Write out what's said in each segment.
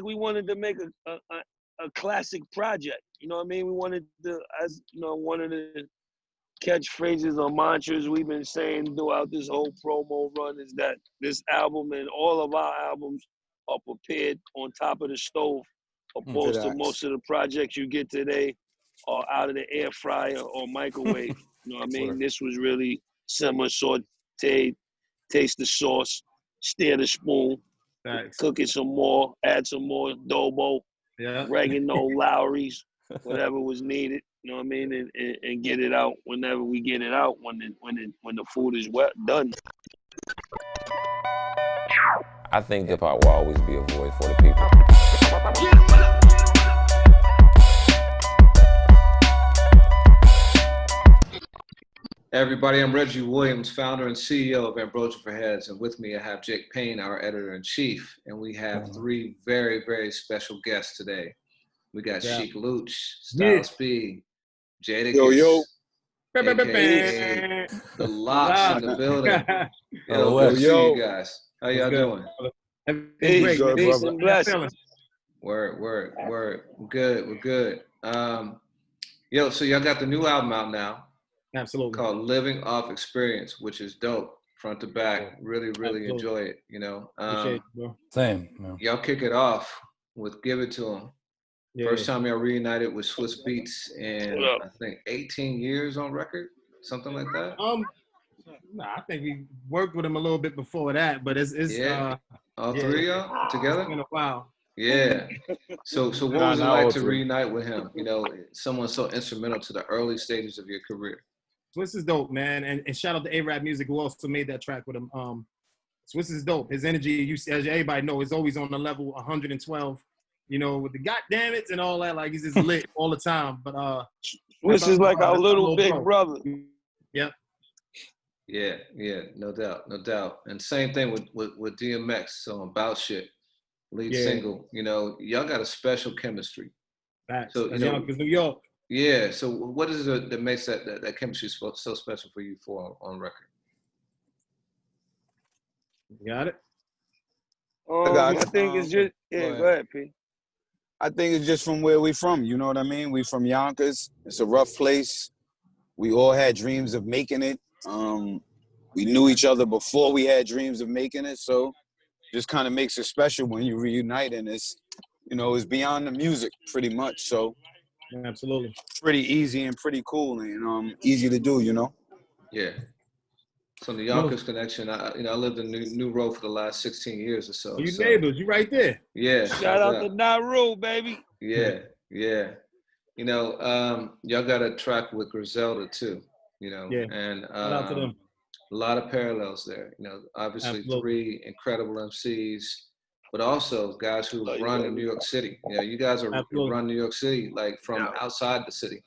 we wanted to make a classic project. You know what I mean? We wanted to, as you know, one of the catchphrases or mantras we've been saying throughout this whole promo run is that this album and all of our albums are prepared on top of the stove, opposed to most of the projects you get today are out of the air fryer or microwave. You know what I mean? This was really simmer, sauteed, taste the sauce, stir the spoon, cook it some more, add some more adobo, oregano, Lowry's, whatever was needed. You know what I mean? And get it out whenever we get it out, when the food is done. I think hip hop will always be a voice for the people. Everybody, I'm Reggie Williams, founder and CEO of Ambrosia for Heads, and with me I have Jake Payne, our editor-in-chief, and we have three very, very special guests today. We got Sheek Louch, Style Speed, Jadakiss, the LOX in the building. Good to see you guys. How y'all doing? Peace, and blessings. Word. We're good. So y'all got the new album out now. Absolutely. Called Living Off Xperience, which is dope, front to back. Really enjoy it. You know. Appreciate it, bro. Same. No. Y'all kick it off with "Give It to 'Em." First time y'all reunited with Swizz Beatz in I think 18 years on record, something like that. I think we worked with him a little bit before that, but it's all three of y'all together. It's been a while. Yeah. So what was it like to reunite with him? You know, someone so instrumental to the early stages of your career. Swizz is dope, man, and shout out to Araab Muzik who also made that track with him. Swizz is dope. His energy, as everybody know, is always on the level 112. You know, with the goddammits and all that, like he's just lit all the time. But Swizz is like our little big brother. Yep. Yeah, no doubt. And same thing with DMX on About Shit, lead single. You know, y'all got a special chemistry. Facts. So Yonkers, New York. Yeah. So what is it that makes that chemistry so special for you on record? You got it? I think it's just go ahead, P. I think it's just from where we from, you know what I mean? We from Yonkers. It's a rough place. We all had dreams of making it. We knew each other before we had dreams of making it, so just kind of makes it special when you reunite, and it's, you know, it's beyond the music pretty much, so absolutely pretty easy and pretty cool and easy to do, you know. Yeah. So the Yonkers connection, I lived in New Road for the last 16 years or so. You neighbors, you right there. Yeah. Shout out to Nauru, baby. Yeah. You know, y'all got a track with Griselda too, you know, and shout out to them. A lot of parallels there. You know, obviously three incredible MCs, but also guys who run in New York City. You know, you guys run New York City like from outside the city.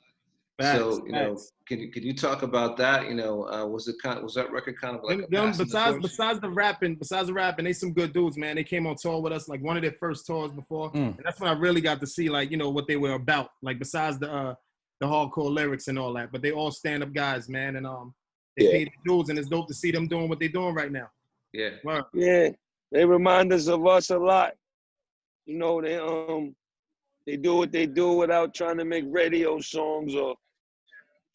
So you know, could you talk about that? You know, was that record kind of like besides the rapping, they some good dudes, man. They came on tour with us, like one of their first tours before, and that's when I really got to see, like, you know, what they were about. Like besides the hardcore lyrics and all that, but they all stand up guys, man, and they paid the dudes, and it's dope to see them doing what they're doing right now. Yeah. Wow. Yeah, they remind us of us a lot. You know, they do what they do without trying to make radio songs or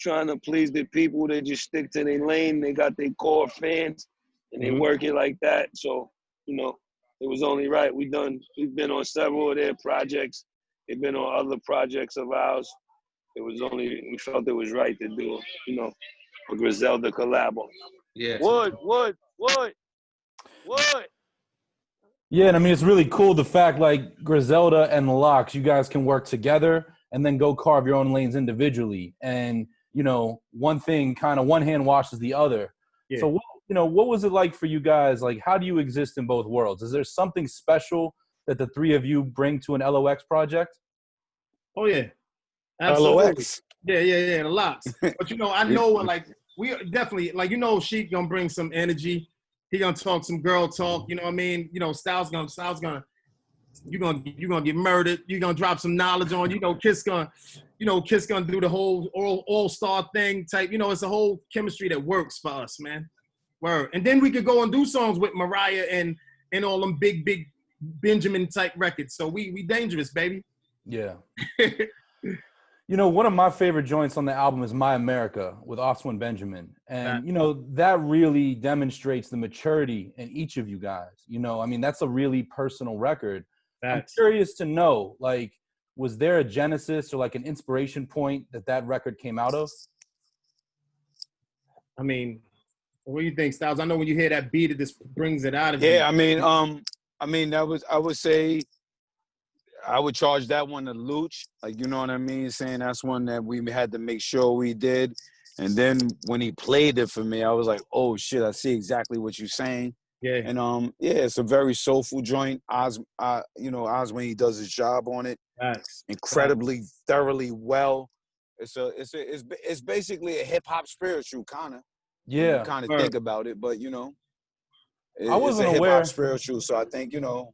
trying to please the people. They just stick to their lane. They got their core fans, and they work it like that. So, you know, it was only right. We've been on several of their projects. They've been on other projects of ours. We felt it was right to do, you know, a Griselda collab. Yeah. Wood. Yeah, and I mean, it's really cool the fact, like, Griselda and the LOX, you guys can work together and then go carve your own lanes individually. And, you know, one hand washes the other. Yeah. So, what was it like for you guys? Like, how do you exist in both worlds? Is there something special that the three of you bring to an LOX project? Oh, yeah. Absolutely. LOX. Yeah, the LOX. But, you know, I know, like, we definitely, like, you know, Sheek gonna bring some energy. He gonna talk some girl talk, you know what I mean? You know, Style's gonna you're gonna get murdered. You're gonna drop some knowledge on. You know, Kiss gonna do the whole all-star thing type. You know, it's a whole chemistry that works for us, man. Word. And then we could go and do songs with Mariah and all them big Benjamin type records. So we dangerous, baby. Yeah. You know, one of my favorite joints on the album is My America with Offspring Benjamin. And, you know, that really demonstrates the maturity in each of you guys. You know, I mean, that's a really personal record. I'm curious to know, like, was there a genesis or like an inspiration point that record came out of? I mean, what do you think, Styles? I know when you hear that beat, it just brings it out of you. Yeah, I mean, that was, I would say, I would charge that one to Louch, like, you know what I mean? Saying that's one that we had to make sure we did. And then when he played it for me, I was like, oh shit, I see exactly what you're saying. Yeah. And yeah, it's a very soulful joint. Oz, when he does his job on it, incredibly, thoroughly well. It's basically a hip hop spiritual kind of. Yeah. Kind of think about it, but you know, I wasn't it's a aware. hip hop spiritual, so I think, you know.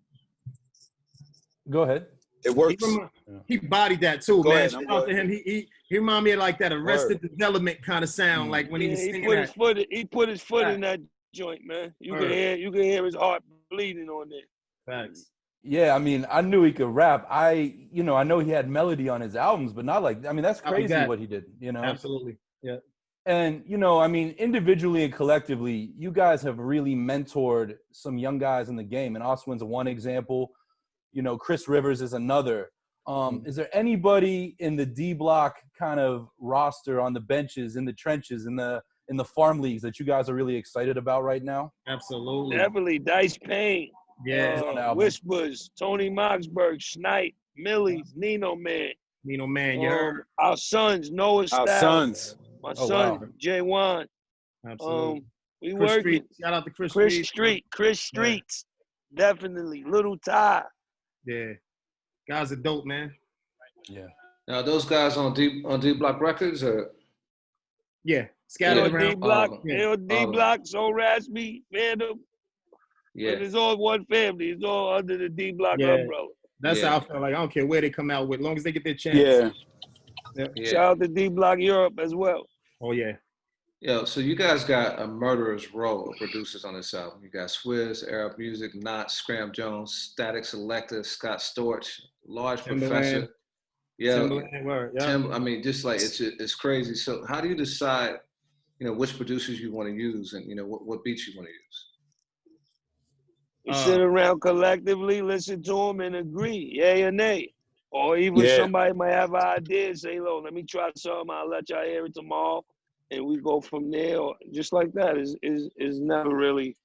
Go ahead. It works. He bodied that too, Go man. ahead, Shout out to him. He reminded me of like that Arrested Word. Development kind of sound, like when he was singing that. He put his foot in that joint, man. You can hear his heart bleeding on there. Facts. Yeah, I mean, I knew he could rap. I know he had melody on his albums, but not like, I mean, that's crazy what he did, you know? Absolutely. Yeah. And, you know, I mean, individually and collectively, you guys have really mentored some young guys in the game. And Oswin's one example. You know, Chris Rivers is another. Is there anybody in the D-Block kind of roster on the benches, in the trenches, in the farm leagues that you guys are really excited about right now? Absolutely. Definitely. Dice Payne. Yeah. Whispers, Tony Moxberg, Snipe, Millies, Nino Man. Nino Man, you heard. Our sons, Noah Styles. Our sons. My son, wow. J1. Absolutely. We Chris working. Street. Shout out to Chris Street. Chris Streets. Yeah. Definitely. Little Ty. Yeah. Guys are dope, man. Yeah. Now those guys on D-Block Records or? Yeah. Scattered around. D-Block, D-Block, So Raspy, Phantom. Yeah. But it's all one family. It's all under the D-Block umbrella. That's how I feel like. I don't care where they come out with, as long as they get their chance. Yeah. Shout out to D-Block Europe as well. Oh, yeah. Yeah, so you guys got a murderer's row of producers on this album. You got Swizz, Araab Muzik, Nottz, Scram Jones, Statik Selektah, Scott Storch, Large Professor. Yeah, I mean, just like it's crazy. So how do you decide, you know, which producers you want to use and, you know, what beats you want to use? We sit around collectively, listen to them and agree, yay or nay. Or even somebody might have an idea and say, look, let me try something. I'll let y'all hear it tomorrow. And we go from there. Or just like that is never really,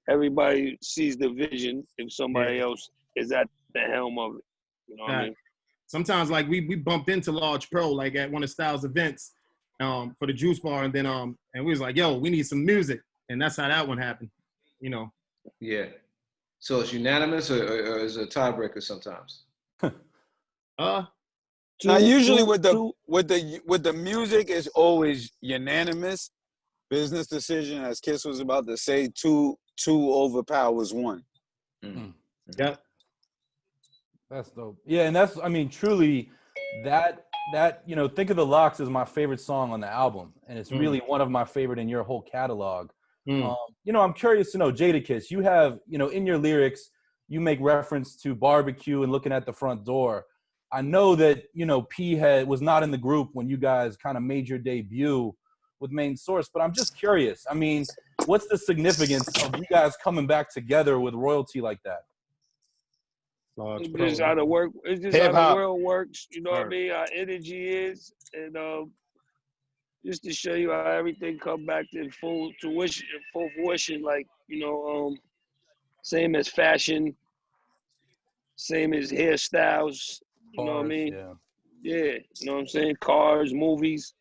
everybody sees the vision if somebody else is at the helm of it. You know what I mean? Sometimes like we bumped into Large Pro like at one of Styles events for the Juice Bar, and then and we was like, yo, we need some music. And that's how that one happened, you know. Yeah. So it's unanimous or is it a tiebreaker sometimes? Now usually with the music it's always unanimous. Business decision, as Kiss was about to say, two overpowers one. Mm-hmm. Yeah. That's dope. Yeah, and that's, I mean, truly that you know, Think of the LOX is my favorite song on the album, and it's really one of my favorite in your whole catalog. You know, I'm curious to know, Jadakiss, you have, you know, in your lyrics, you make reference to barbecue and looking at the front door. I know that, you know, P was not in the group when you guys kind of made your debut with Main Source, but I'm just curious. I mean, what's the significance of you guys coming back together with royalty like that? It's just how the work. It's just how the world works. You know what I mean? Our energy is, and just to show you how everything come back to full fruition. Like, you know, same as fashion, same as hairstyles. You know what I mean? Yeah. You know what I'm saying? Cars, movies,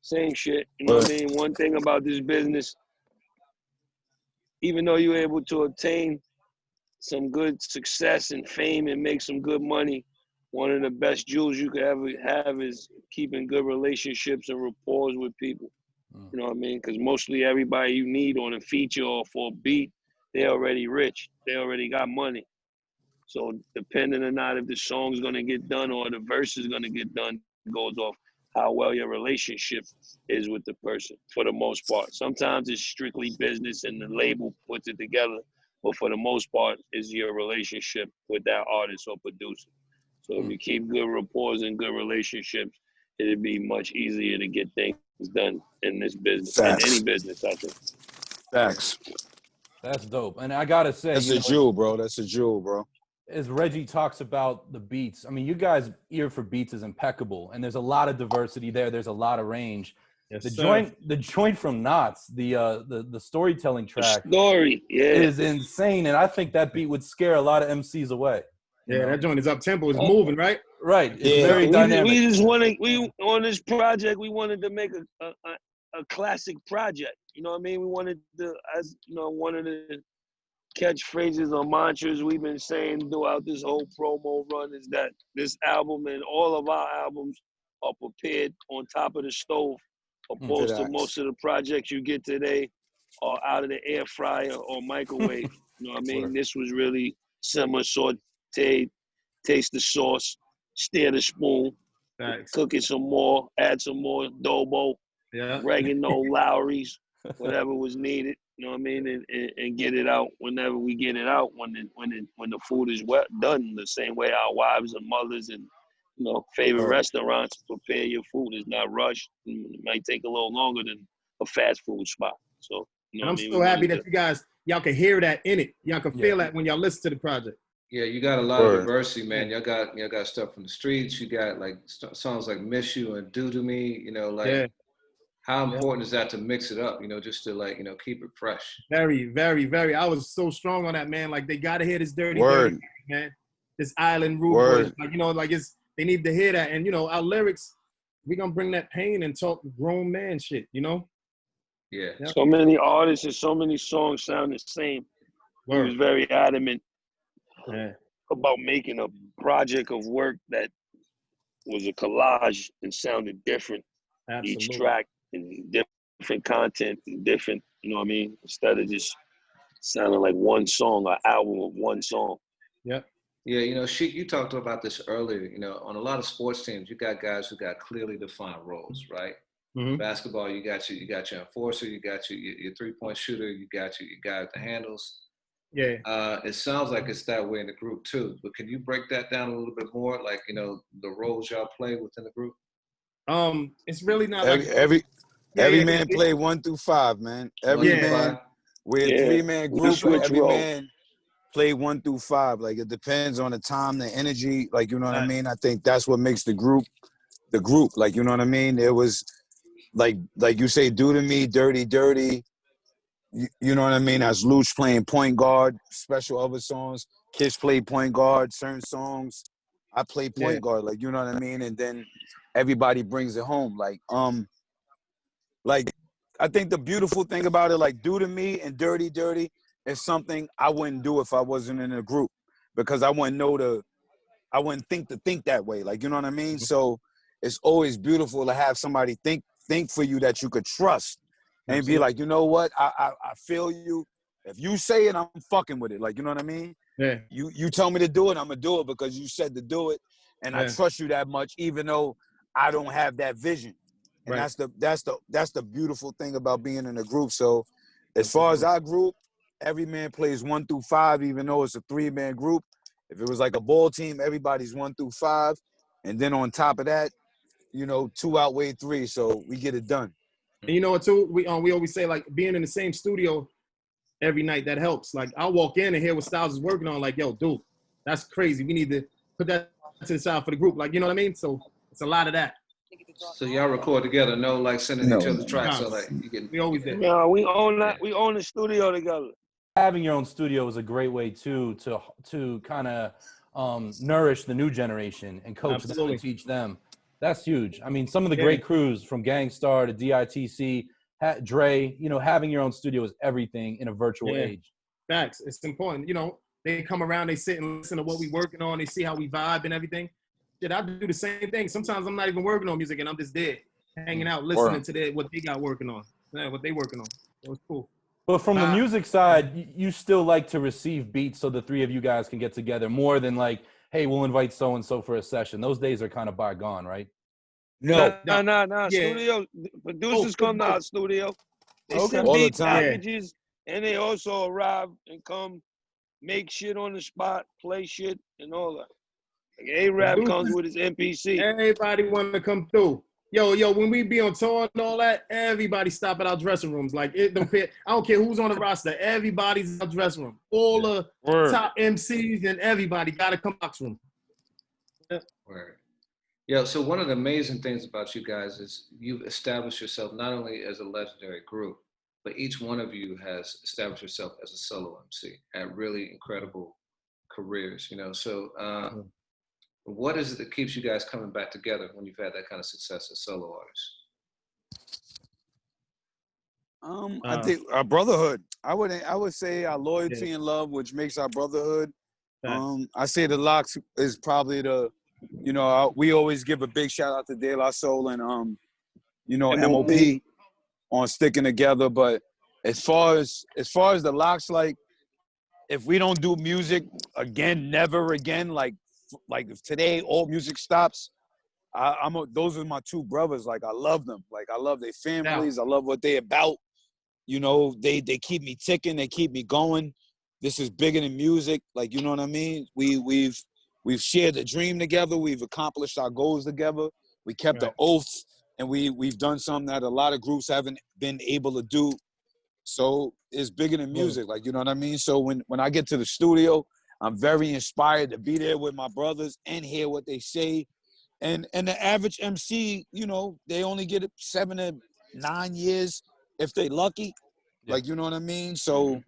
same shit. You know what I mean? One thing about this business, even though you're able to obtain some good success and fame and make some good money, one of the best jewels you could ever have is keeping good relationships and rapport with people. You know what I mean? Because mostly everybody you need on a feature or for a beat, they're already rich. They already got money. So depending or not if the song's gonna get done or the verse is gonna get done goes off how well your relationship is with the person for the most part. Sometimes it's strictly business and the label puts it together. but for the most part, it's your relationship with that artist or producer. So if you keep good rapport and good relationships, it'd be much easier to get things done in this business, in any business, I think. Facts. That's dope. And I gotta say, that's a jewel, bro. That's a jewel, bro. As Reggie talks about the beats, I mean, you guys' ear for beats is impeccable, and there's a lot of diversity there. There's a lot of range. Yes, the sir. joint from Nottz, the storytelling track, is insane, and I think that beat would scare a lot of MCs away. Yeah, that joint is up tempo, it's moving, right? Right, it's very dynamic. We just wanted, on this project, we wanted to make a classic project. You know what I mean? We wanted to, as you know, one of the catchphrases or mantras we've been saying throughout this whole promo run is that this album and all of our albums are prepared on top of the stove, opposed to most of the projects you get today are out of the air fryer or microwave. You know what I mean? This was really simmer, sauteed, taste the sauce, stir the spoon, cook it some more, add some more adobo, oregano, Lowry's, whatever was needed. You know what I mean, and get it out whenever we get it out. When the food is done, the same way our wives and mothers and favorite restaurants prepare your food. It's not rushed. It might take a little longer than a fast food spot. So and I'm so happy that y'all can hear that in it. Y'all can feel that when y'all listen to the project. Yeah, you got a lot of diversity, man. Y'all got stuff from the streets. You got like songs like "Miss You" and "Do to Me." How important is that to mix it up, just to keep it fresh? Very, very, very. I was so strong on that, man. Like, they got to hear this dirty, man. This island rude voice. They need to hear that. And, our lyrics, we're going to bring that pain and talk grown man shit, Yeah. So many artists and so many songs sound the same. He was very adamant about making a project of work that was a collage and sounded different. Absolutely. Each track. And different content and different, instead of just sounding like one song, or album of one song. Yeah. Yeah, Sheek, you talked about this earlier. On a lot of sports teams, you got guys who got clearly defined roles, right? Mm-hmm. Basketball, you got your enforcer, you got your 3-point shooter, you got your guy with the handles. Yeah. It sounds like it's that way in the group too. But can you break that down a little bit more? Like, the roles y'all play within the group? It's really not every man play 1 through 5, man. Every man, we're a 3-man group, but every man play 1 through 5. Like, it depends on the time, the energy. Like, you know what I mean? I think that's what makes the group. Like, you know what I mean? It was like you say, "Do to Me," "Dirty." You know what I mean? As Louch playing point guard, special other songs. Kiss played point guard, certain songs. I play point guard, like, you know what I mean? And then everybody brings it home. Like, I think the beautiful thing about it, like, "Do to Me" and Dirty is something I wouldn't do if I wasn't in a group, because I wouldn't think that way. Like, you know what I mean? So it's always beautiful to have somebody think for you that you could trust and be like, you know what? I feel you. If you say it, I'm fucking with it. Like, you know what I mean? Yeah. You tell me to do it, I'm gonna do it because you said to do it, and I trust you that much, even though I don't have that vision. And that's the beautiful thing about being in a group. So as far as our group, every man plays 1 through 5, even though it's a 3-man group. If it was like a ball team, everybody's 1 through 5. And then on top of that, 2 outweigh 3. So we get it done. And you know what, too? We always say, like, being in the same studio every night, that helps. Like, I'll walk in and hear what Styles is working on. Like, yo, dude, that's crazy. We need to put that to the side for the group. Like, you know what I mean? So it's a lot of that. So y'all record together, sending each other tracks. So like, we always did. Yeah, we own that. We own the studio together. Having your own studio is a great way too to kind of nourish the new generation and coach them and teach them. That's huge. I mean, some of the great crews from Gangstar to DITC, Dre, having your own studio is everything in a virtual age. Facts. It's important. They come around, they sit and listen to what we working on. They see how we vibe and everything. Shit, I do the same thing. Sometimes I'm not even working on music and I'm just there, hanging out, listening to what they got working on. What they working on. So it's cool. But from the music side, you still like to receive beats so the 3 of you guys can get together more than like, hey, we'll invite so-and-so for a session. Those days are kind of bygone, right? No. Studio producers come to our studio. They send beat packages, and they also arrive and come make shit on the spot, play shit, and all that. Like Arab comes with his MPC. Everybody want to come through. Yo, when we be on tour and all that, everybody stop at our dressing rooms. Like, it don't care. I don't care who's on the roster. Everybody's in our dressing room. All the top MCs and everybody got to come box room. Yeah. Word. Yeah, so one of the amazing things about you guys is you've established yourself not only as a legendary group, but each one of you has established yourself as a solo MC at really incredible careers, you know. So what is it that keeps you guys coming back together when you've had that kind of success as solo artists? I think our brotherhood. I would say our loyalty and love, which makes our brotherhood. I say the LOX is probably the, you know, we always give a big shout out to De La Soul and you know, MOP on sticking together. But as far as the LOX, like, if we don't do music again, never again, like if today all music stops, those are my two brothers. Like, I love them. Like, I love their families. I love what they about. You know, they keep me ticking. They keep me going. This is bigger than music. Like, you know what I mean? We've shared the dream together. We've accomplished our goals together. We kept the oaths, and we've done something that a lot of groups haven't been able to do. So it's bigger than music. Like, you know what I mean? So when I get to the studio, I'm very inspired to be there with my brothers and hear what they say. And the average MC, you know, they only get 7 to 9 years if they lucky. Like, you know what I mean? So,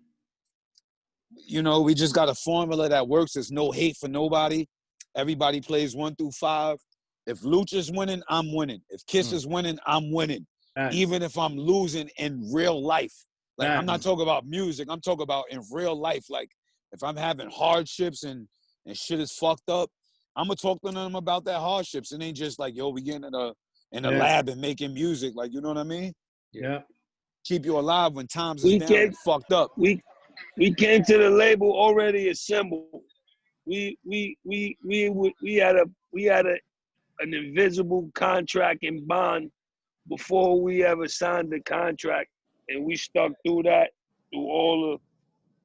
you know, we just got a formula that works. There's no hate for nobody. Everybody plays 1 through 5. If Louch is winning, I'm winning. If Kiss is winning, I'm winning. Even if I'm losing in real life. Like, I'm not talking about music. I'm talking about in real life. Like, if I'm having hardships and shit is fucked up, I'm going to talk to them about that hardships. It ain't just like, yo, we getting in a lab and making music. Like, you know what I mean? Yeah. Keep you alive when times is down and fucked up. We came to the label already assembled. We had an invisible contract and bond before we ever signed the contract, and we stuck through that, through all the,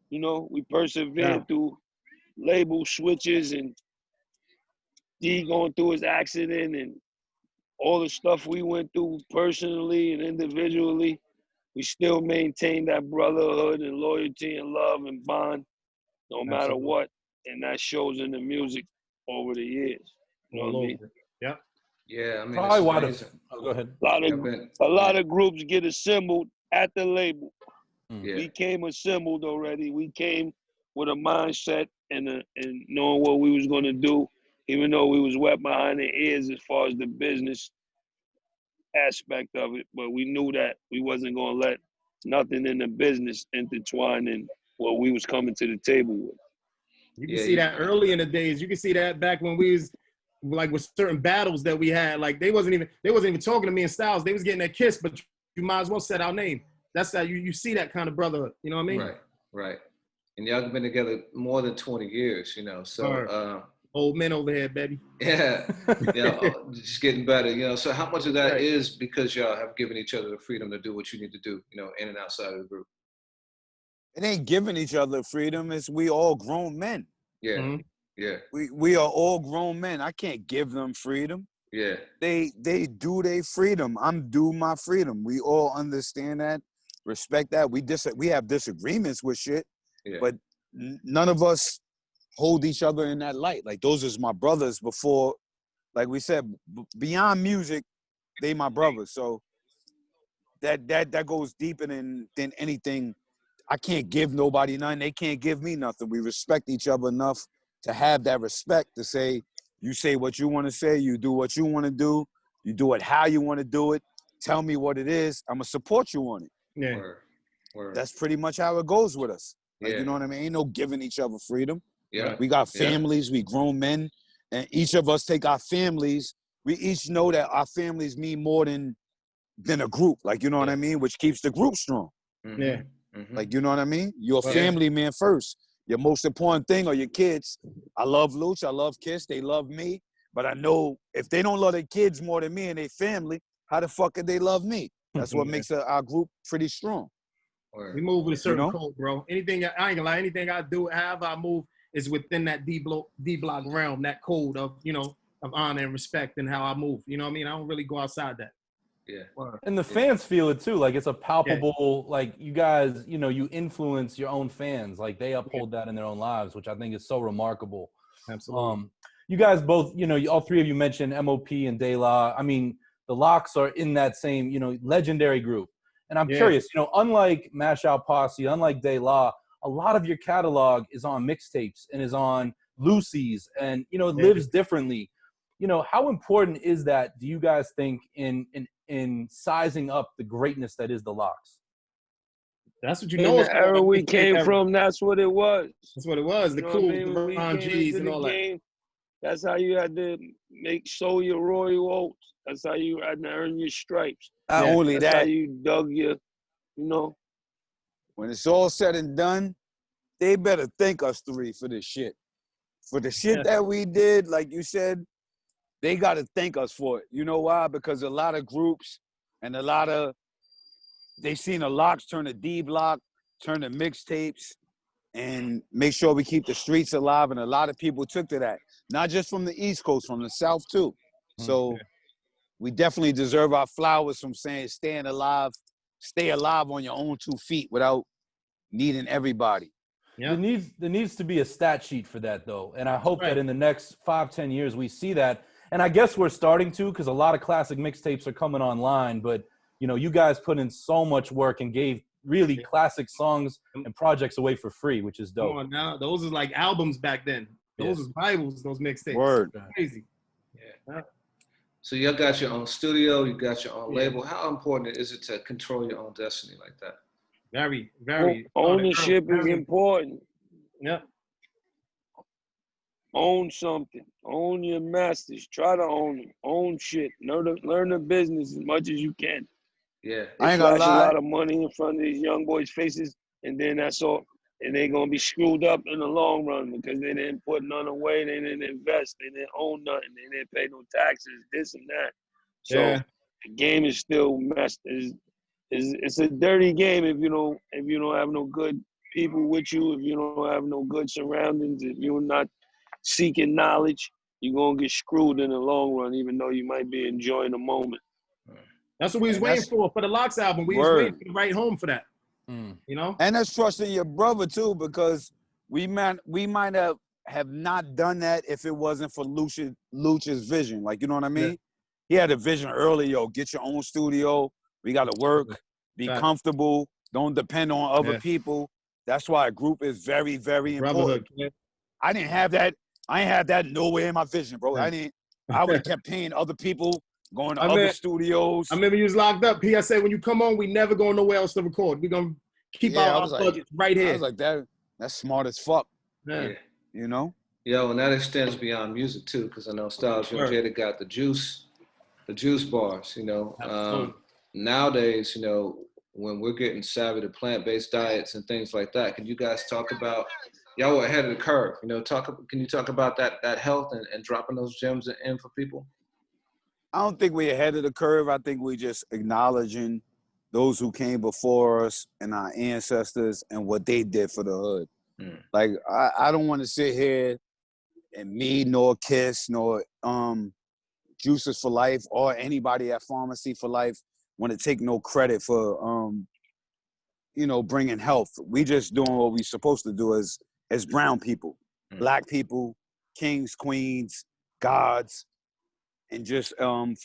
you know, we persevered through label switches and D going through his accident and all the stuff we went through personally and individually. We still maintain that brotherhood and loyalty and love and bond no matter what. And that shows in the music over the years. You know what I mean? Yeah. Yeah, I mean, probably why go ahead. A lot of groups get assembled at the label. We came assembled already. We came with a mindset and knowing what we was going to do, even though we was wet behind the ears as far as the business aspect of it. But we knew that we wasn't going to let nothing in the business intertwine in what we was coming to the table with. You can see that early in the days. You can see that back when we was like with certain battles that we had. Like they wasn't even talking to me and Styles. They was getting that kiss, but you might as well say our name. That's how you see that kind of brotherhood. You know what I mean? Right. And y'all have been together more than 20 years, you know. So old men over here, baby. Yeah. Just getting better, you know. So how much of that is because y'all have given each other the freedom to do what you need to do, you know, in and outside of the group? It ain't giving each other freedom. It's we all grown men. Yeah. Mm-hmm. Yeah. We are all grown men. I can't give them freedom. Yeah. They do their freedom. I'm due my freedom. We all understand that, respect that. We have disagreements with shit, but none of us hold each other in that light. Like, those is my brothers before, like we said, beyond music, they my brothers. So that goes deeper than anything. I can't give nobody nothing. They can't give me nothing. We respect each other enough to have that respect to say, you say what you want to say, you do what you want to do, you do it how you want to do it, tell me what it is, I'm going to support you on it. Yeah. Word. That's pretty much how it goes with us. Like, you know what I mean? Ain't no giving each other freedom. Yeah. We got families, we grown men, and each of us take our families. We each know that our families mean more than a group. Like, you know what I mean? Which keeps the group strong. Mm-hmm. Yeah. Mm-hmm. Like, you know what I mean? You're a family man first. Your most important thing are your kids. I love Louch. I love Kiss. They love me. But I know if they don't love their kids more than me and their family, how the fuck could they love me? That's what makes our group pretty strong. We move with a certain code, bro. Anything, I ain't gonna lie, anything I do, however I move, is within that D-Block realm, that code of, of honor and respect and how I move. You know what I mean? I don't really go outside that. Yeah. And the fans feel it too. Like it's a palpable, like you guys, you influence your own fans. Like they uphold that in their own lives, which I think is so remarkable. Absolutely. You guys both, all three of you mentioned MOP and De La. I mean, the LOX are in that same, legendary group. And I'm curious, unlike Mash Out Posse, unlike De La, a lot of your catalog is on mixtapes and is on Lucy's and, it lives differently. How important is that, do you guys think, in sizing up the greatness that is the LOX? That's what in the era we came from, that's what it was. That's what it was. The cool, the Ron G's and all that. That's how you had to sow your royal oats. That's how you had to earn your stripes. Not only that's that, how you dug your, when it's all said and done, they better thank us three for this shit. For the shit that we did, like you said, they got to thank us for it. You know why? Because a lot of groups and they seen the LOX turn to D-Block, turn to mixtapes, and make sure we keep the streets alive. And a lot of people took to that, not just from the East Coast, from the South too. So we definitely deserve our flowers from saying stay alive on your own 2 feet without needing everybody. Yeah. There needs to be a stat sheet for that though. And I hope that in the next 5-10 years we see that. And I guess we're starting to, because a lot of classic mixtapes are coming online, but you guys put in so much work and gave really classic songs and projects away for free, which is dope. Come on now, those are like albums back then. Those was Bibles, those mixtapes. Word. Crazy. Yeah. So you got your own studio, you got your own label. How important is it to control your own destiny like that? Very, very. Ownership is important. Yeah. Own something. Own your masters. Try to own them. Own shit. Learn the business as much as you can. Yeah. I ain't gonna lie. A lot of money in front of these young boys' faces, and then that's all. And they're gonna be screwed up in the long run because they didn't put none away, they didn't invest, they didn't own nothing, they didn't pay no taxes, this and that. So the game is still messed. It's a dirty game if you don't have no good people with you, if you don't have no good surroundings, if you're not seeking knowledge, you're gonna get screwed in the long run, even though you might be enjoying the moment. That's what we was waiting for the LOX album. We was waiting for the right home for that. And that's trusting your brother too, because we might have not done that if it wasn't for Louch's vision. Like, you know what I mean? Yeah. He had a vision early, get your own studio. We gotta work, be comfortable, don't depend on other people. That's why a group is very, very important. I didn't have that. I ain't had that nowhere in my vision, bro. I would have kept paying other people, going to other studios. I remember you was locked up. PSA, when you come on, we never going nowhere else to record. We're going to keep our budgets right here. I was like, that's smart as fuck. Yeah. You know? Yo, and that extends beyond music too, because I know Styles and Jada got the juice bars, Nowadays, when we're getting savvy to plant-based diets and things like that, can you guys talk about, y'all were ahead of the curve, can you talk about that health and dropping those gems in for people? I don't think we're ahead of the curve. I think we're just acknowledging those who came before us and our ancestors and what they did for the hood. Like, I don't want to sit here and me, nor Kiss, nor Juices for Life, or anybody at Pharmacy for Life want to take no credit for, bringing health. We just doing what we supposed to do as brown people, black people, kings, queens, gods, and just from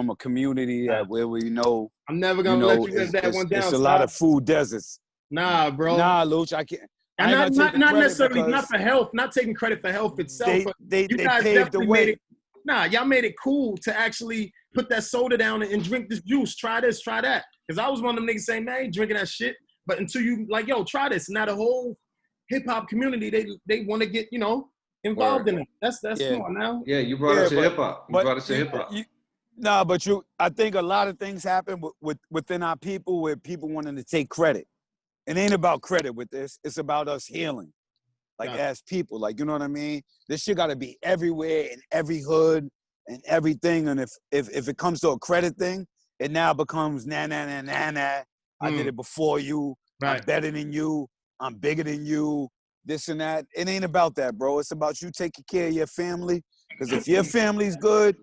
a community where we know. I'm never gonna let you live that one down. It's a lot of food deserts. Nah, bro. Nah, Louch, I can't. And not necessarily not for health, not taking credit for health itself. They paved the way. Y'all made it cool to actually put that soda down and drink this juice. Try this, try that. Because I was one of them niggas saying, man, I ain't drinking that shit. But until you like, yo, try this. And now the whole hip hop community, they want to get, involved in it. That's come on now. Yeah, you brought us to hip hop. You brought us to hip hop. I think a lot of things happen within our people where people wanting to take credit. It ain't about credit with this. It's about us healing. As people, you know what I mean? This shit got to be everywhere in every hood and everything. And if it comes to a credit thing, it now becomes nah. I did it before you. I'm better than you, I'm bigger than you, this and that. It ain't about that, bro. It's about you taking care of your family. Because if your family's good,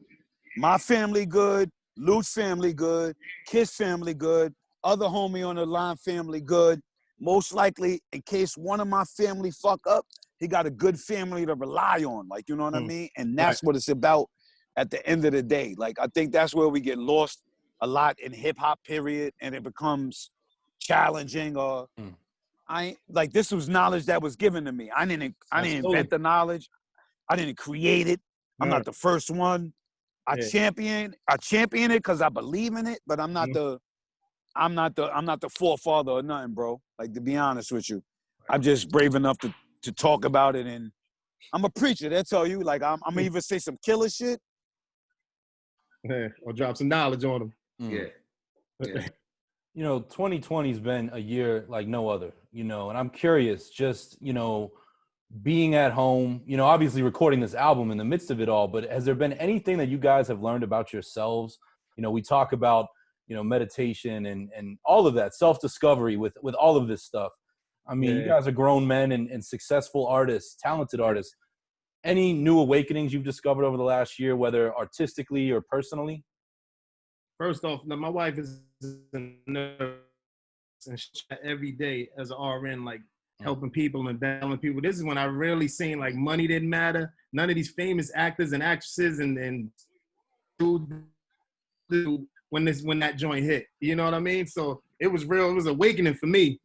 my family good, Louch family good, Kiss family good, other homie on the line family good. Most likely, in case one of my family fuck up, he got a good family to rely on. Like, you know what I mean? And that's what it's about at the end of the day. Like, I think that's where we get lost a lot in hip hop, period, and it becomes challenging or like this was knowledge that was given to me. I didn't invent the knowledge. I didn't create it. I'm not the first one. I champion it because I believe in it, but I'm not the forefather or nothing, bro. Like, to be honest with you, I'm just brave enough to talk about it, and I'm a preacher. They'll tell you, like, I'm gonna even say some killer shit. Yeah, or drop some knowledge on them. Yeah. You know, 2020's been a year like no other, you know, and I'm curious, just, you know, being at home, you know, obviously recording this album in the midst of it all, but has there been anything that you guys have learned about yourselves? You know, we talk about, you know, meditation and all of that, self-discovery with all of this stuff. I mean, you guys are grown men and successful artists, talented artists. Any new awakenings you've discovered over the last year, whether artistically or personally? First off, now my wife is a nurse, and she every day as an RN, like helping people and battling people. This is when I really seen like money didn't matter. None of these famous actors and actresses and when that joint hit, you know what I mean? So it was real. It was awakening for me.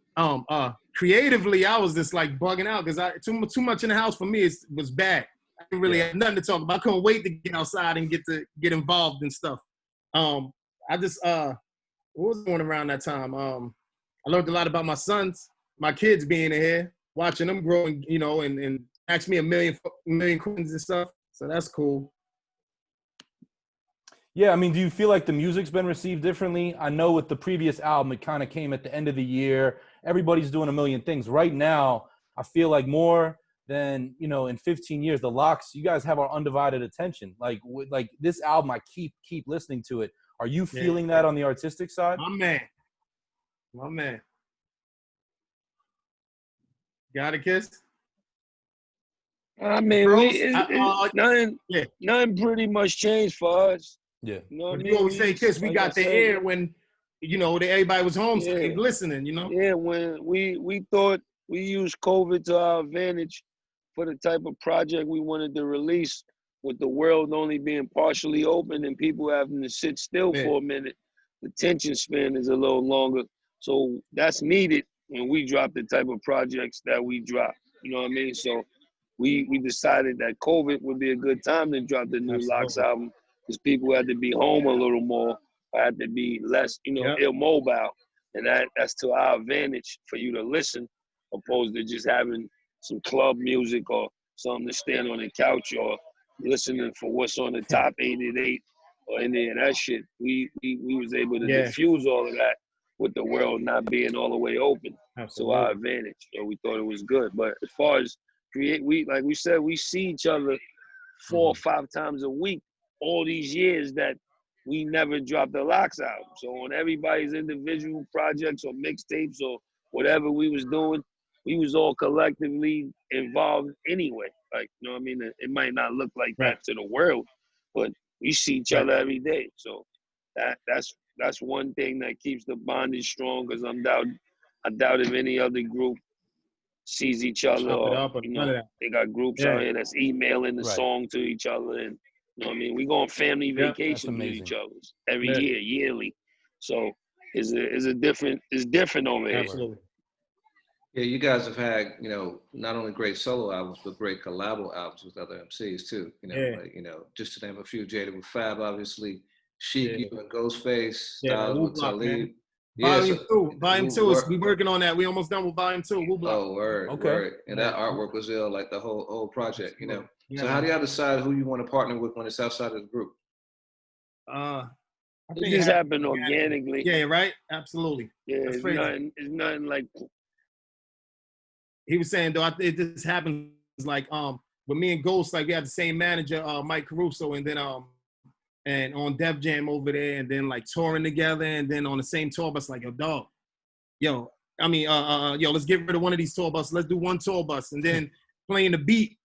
Creatively, I was just like bugging out because too much in the house for me was bad. I didn't really have nothing to talk about. I couldn't wait to get outside and get involved in stuff. I just what was going around that time? I learned a lot about my sons, my kids being here, watching them grow, you know, and ask me a million questions and stuff. So that's cool. Yeah, I mean, do you feel like the music's been received differently? I know with the previous album, it kind of came at the end of the year. Everybody's doing a million things. Right now, I feel like more than, you know, in 15 years, the LOX, you guys have our undivided attention. Like this album, I keep listening to it. Are you feeling that on the artistic side? My man. Jadakiss? I mean, nothing pretty much changed for us. Yeah. You know what I mean? You always say, Kiss, we got the air when, you know, everybody was home, so they listening, you know? Yeah, when we thought we used COVID to our advantage for the type of project we wanted to release, with the world only being partially open and people having to sit still for a minute, the attention span is a little longer. So that's needed when we drop the type of projects that we drop. You know what I mean? So we decided that COVID would be a good time to drop the new LOX album because people had to be home a little more, had to be less, you know, immobile. And that's to our advantage for you to listen, opposed to just having some club music or something to stand on the couch or listening for what's on the top 888 or any of that shit. We was able to diffuse all of that with the world not being all the way open to our advantage. So we thought it was good. But as far as like we said, we see each other 4 or 5 times a week all these years that we never dropped the LOX album. So on everybody's individual projects or mixtapes or whatever we was doing, we was all collectively involved anyway. Like, you know what I mean? It might not look like that to the world, but we see each other every day. So that's one thing that keeps the bondage strong, because I doubt if any other group sees each other or, you know, they got groups out here that's emailing the song to each other, and you know what I mean? We go on family vacations with each other every year, yearly. So it's different over here. Absolutely. Yeah, you guys have had, you know, not only great solo albums, but great collabo albums with other MCs too. You know, like, you know, just to name a few, Jada with Fab, obviously, Sheek, you and Ghostface, Styles with Talib. Volume 2 is we working on that. We almost done with Volume 2. Oh, word. And that artwork was ill, like the whole project, you know. So how do y'all decide who you want to partner with when it's outside of the group? I think it just happened organically. Yeah, right? Absolutely. Yeah, it's nothing like. He was saying, though, it just happens like with me and Ghost, like we had the same manager, Mike Caruso, and then and on Def Jam over there, and then like touring together, and then on the same tour, but it's like, yo, yo, let's get rid of one of these tour buses. Let's do one tour bus. And then playing the beat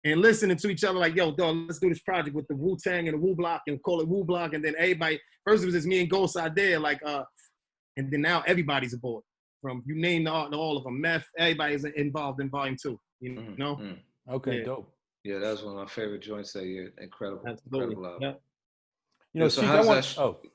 and listening to each other like, yo, dog, let's do this project with the Wu-Tang and the Wu-Block and call it Wu-Block. And then everybody, first it was just me and Ghost out there, like, and then now everybody's aboard. From you name all of them, Meth, everybody's involved in Volume 2, you know? Okay, dope. Yeah, that was one of my favorite joints that year. Incredible. Absolutely. Incredible album. Yeah. You know, so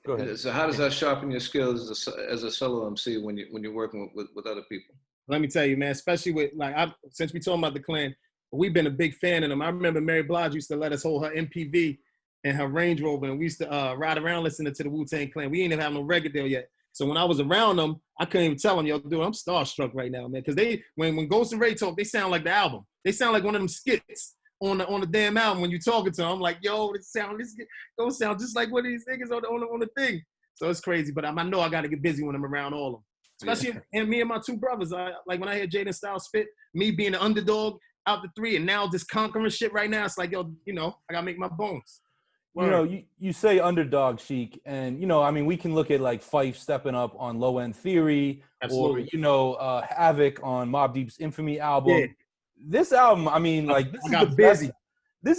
go ahead. So how does that sharpen your skills as a solo MC when you're working with other people? Let me tell you, man, especially with, like, since we talking about the Clan, we've been a big fan of them. I remember Mary Blige used to let us hold her MPV and her Range Rover, and we used to ride around listening to the Wu-Tang Clan. We ain't even have no record deal yet. So when I was around them, I couldn't even tell them, yo, dude, I'm starstruck right now, man. Because when Ghost and Ray talk, they sound like the album. They sound like one of them skits on the damn album when you talking to them. I'm like, yo, this don't sound just like one of these niggas on the thing. So it's crazy, but I know I got to get busy when I'm around all of them. Especially and me and my two brothers. Like when I hear Jaden Styles spit, me being the underdog out the three, and now just conquering shit right now, it's like, yo, you know, I got to make my bones. You know, you say underdog, Sheek, and, you know, I mean, we can look at, like, Phife stepping up on Low End Theory. Absolutely. Or, you know, Havoc on Mobb Deep's Infamy album. Yeah. This album, I mean, like, this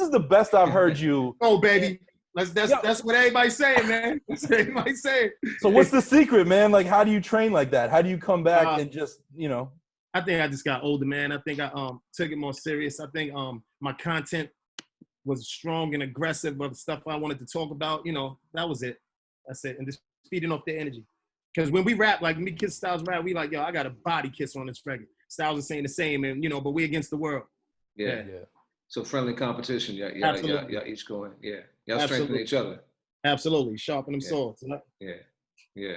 is the best I've heard you. Oh, baby. That's what everybody's saying, man. That's what everybody's saying. So what's the secret, man? Like, how do you train like that? How do you come back and just, you know? I think I just got older, man. I think I took it more serious. I think my content was strong and aggressive of the stuff I wanted to talk about. You know, that was it. That's it. And just feeding off the energy. Because when we rap, like me, Kiss Styles rap, we like, yo, I got a body kiss on this record. Styles is saying the same, and, you know, but we against the world. Yeah. So friendly competition. Y'all each going. Yeah. Y'all strengthen each other. Absolutely. Sharpen them swords. Yeah.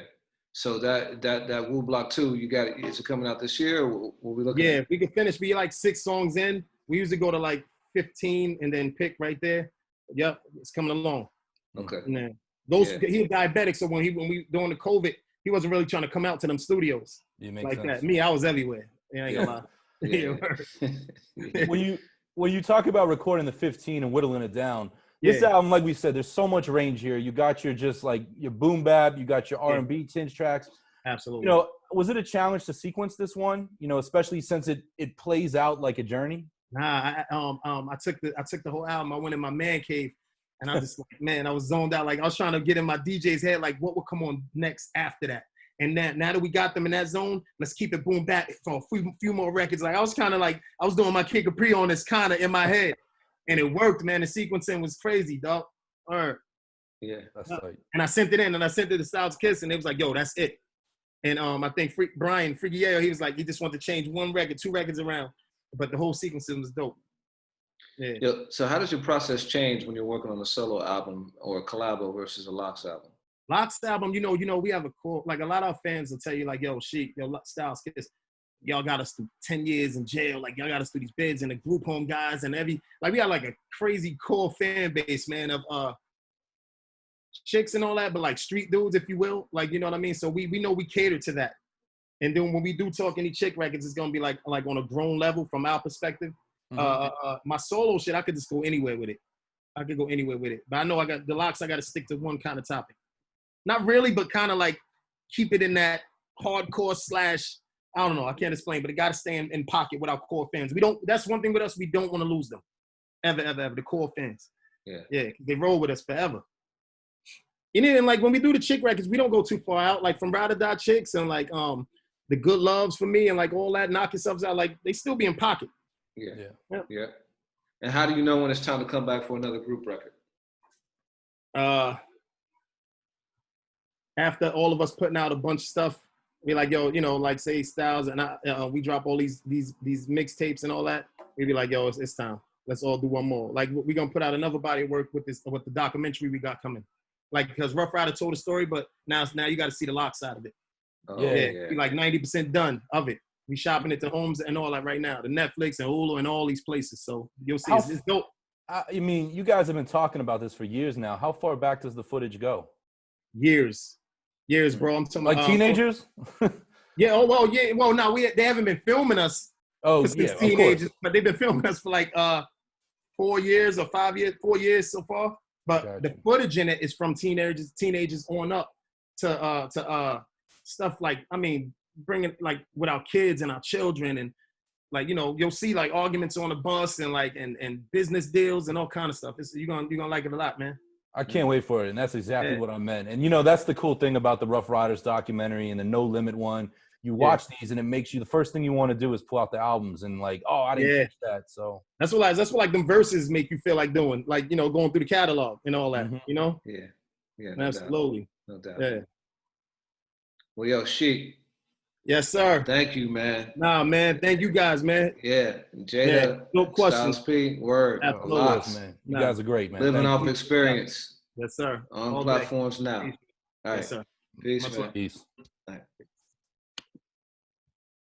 So that Wu Block 2, is it coming out this year? Or will we looking if we can finish, we like 6 songs in. We usually go to like 15 and then pick right there. Yep, it's coming along. Okay. Yeah. He was diabetic, so when we during the COVID, he wasn't really trying to come out to them studios like sense. That. Me, I was everywhere. I ain't gonna lie. When you talk about recording the 15 and whittling it down, this album, like we said, there's so much range here. You got your your boom bap, you got your R&B tinge tracks. Absolutely. You know, was it a challenge to sequence this one? You know, especially since it plays out like a journey. Nah, I took the whole album. I went in my man cave, and I just like, man, I was zoned out. Like I was trying to get in my DJ's head, like what would come on next after that. And now that we got them in that zone, let's keep it boom back for a few more records. Like I was kind of like I was doing my Kid Capri on this kind of in my head, and it worked, man. The sequencing was crazy, dog. Yeah, that's right. And I sent it in, and I sent it to Styles Kiss, and it was like, yo, that's it. And I think Brian Frigiero, he was like, he just wanted to change 1 record, 2 records around. But the whole sequence was dope. Yeah. So how does your process change when you're working on a solo album or a collabo versus a LOX album? LOX album, you know, we have a core, like a lot of our fans will tell you like, yo, Sheek, yo, Styles Kiss, y'all got us through 10 years in jail. Like y'all got us through these bids and the group home guys and we got like a crazy core fan base, man, of chicks and all that, but like street dudes, if you will. Like, you know what I mean? So we know we cater to that. And then when we do talk any chick records, it's gonna be like on a grown level from our perspective. My solo shit, I could just go anywhere with it. I could go anywhere with it. But I know I got the LOX, I gotta stick to one kind of topic. Not really, but kind of like keep it in that hardcore / I don't know, I can't explain, but it gotta stay in pocket with our core fans. That's one thing with us, we don't want to lose them. Ever, the core fans. Yeah, they roll with us forever. And then like when we do the chick records, we don't go too far out. Like from Ride or Die Chicks and like The Good Loves for Me and like all that, Knock Yourselves Out, like they still be in pocket. Yeah. And how do you know when it's time to come back for another group record? After all of us putting out a bunch of stuff, we like, yo, you know, like say Styles and we drop all these mixtapes and all that. We be like, yo, it's time. Let's all do one more. Like we're gonna put out another body of work with the documentary we got coming. Like because Rough Rider told a story, but now you got to see the LOX side of it. We like 90% done of it. We shopping it to homes and all that right now. The Netflix and Hulu and all these places. So you'll see it's dope. I mean, you guys have been talking about this for years now. How far back does the footage go? Years, bro. I'm talking like teenagers. Yeah. Oh well. Yeah. Well, no, they haven't been filming us. Since teenagers, but they've been filming us for like 4 years or 5 years, 4 years so far. But the footage in it is from teenagers on up to stuff like, I mean, bringing like with our kids and our children, and like, you know, you'll see like arguments on the bus and like and business deals and all kind of stuff. You're gonna like it a lot, man. I can't wait for it, and that's exactly what I meant. And you know, that's the cool thing about the Rough Riders documentary and the No Limit one. You watch these, and it makes you, the first thing you want to do is pull out the albums and like, oh, I didn't catch that. So that's what like them verses make you feel like doing, like, you know, going through the catalog and all that. You know? Yeah, no absolutely, doubt. No doubt. Yeah. Well, yo, Sheek. Yes, sir. Thank you, man. Nah, man. Thank you guys, man. Yeah. Jada. No questions. Styles P. Word. Lots, man. You guys are great, man. Living Off Xperience. Yes, sir. On platforms now. Peace. All right. Yes, sir. Peace, man. Peace. All right.